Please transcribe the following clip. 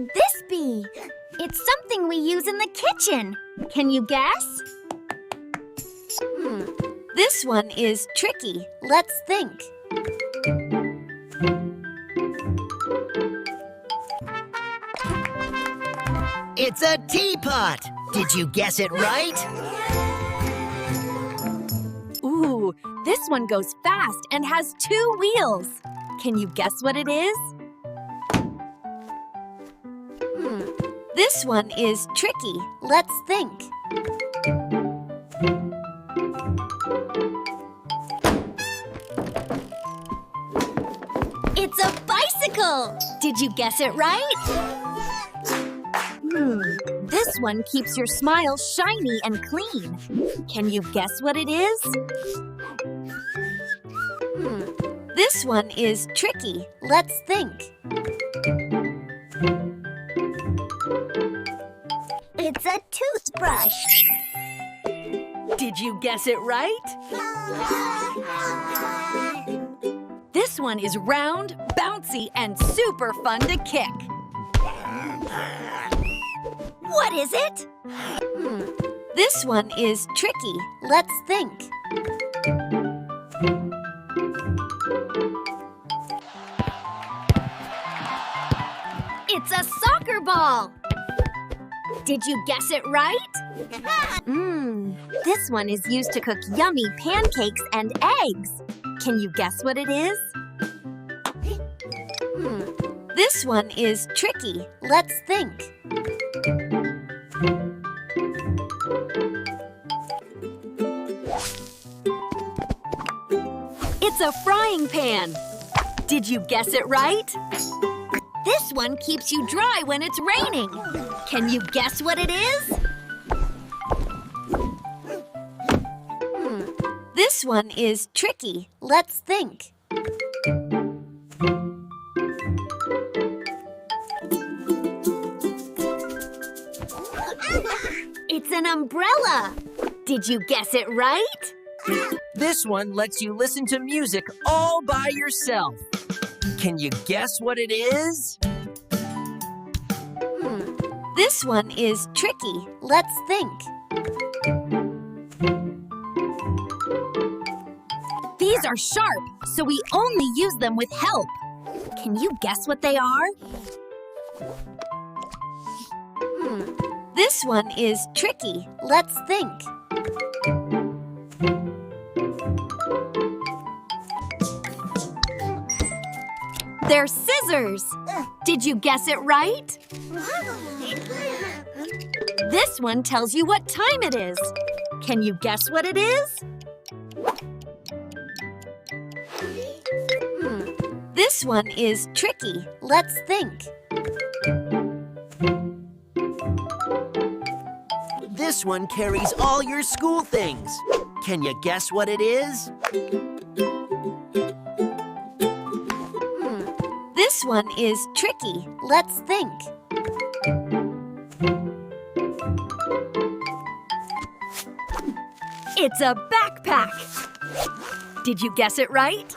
could this be? It's something we use in the kitchen. Can you guess? This one is tricky. Let's think. It's a teapot! Did you guess it right? Ooh, this one goes fast and has 2 wheels. Can you guess what it is? This one is tricky. Let's think. It's a bicycle! Did you guess it right? This one keeps your smile shiny and clean. Can you guess what it is? This one is tricky. Let's think. It's a toothbrush. Did you guess it right? This one is round, bouncy, and super fun to kick. What is it? This one is tricky. Let's think. It's a soccer ball. Did you guess it right? This one is used to cook yummy pancakes and eggs. Can you guess what it is? This one is tricky. Let's think. It's a frying pan. Did you guess it right? This one keeps you dry when it's raining. Can you guess what it is? This one is tricky. Let's think. It's an umbrella. Did you guess it right? This one lets you listen to music all by yourself. Can you guess what it is? This one is tricky. Let's think. These are sharp, so we only use them with help. Can you guess what they are? This one is tricky. Let's think. They're scissors. Did you guess it right? This one tells you what time it is. Can you guess what it is? This one is tricky. Let's think. This one carries all your school things. Can you guess what it is? This one is tricky. Let's think. It's a backpack. Did you guess it right?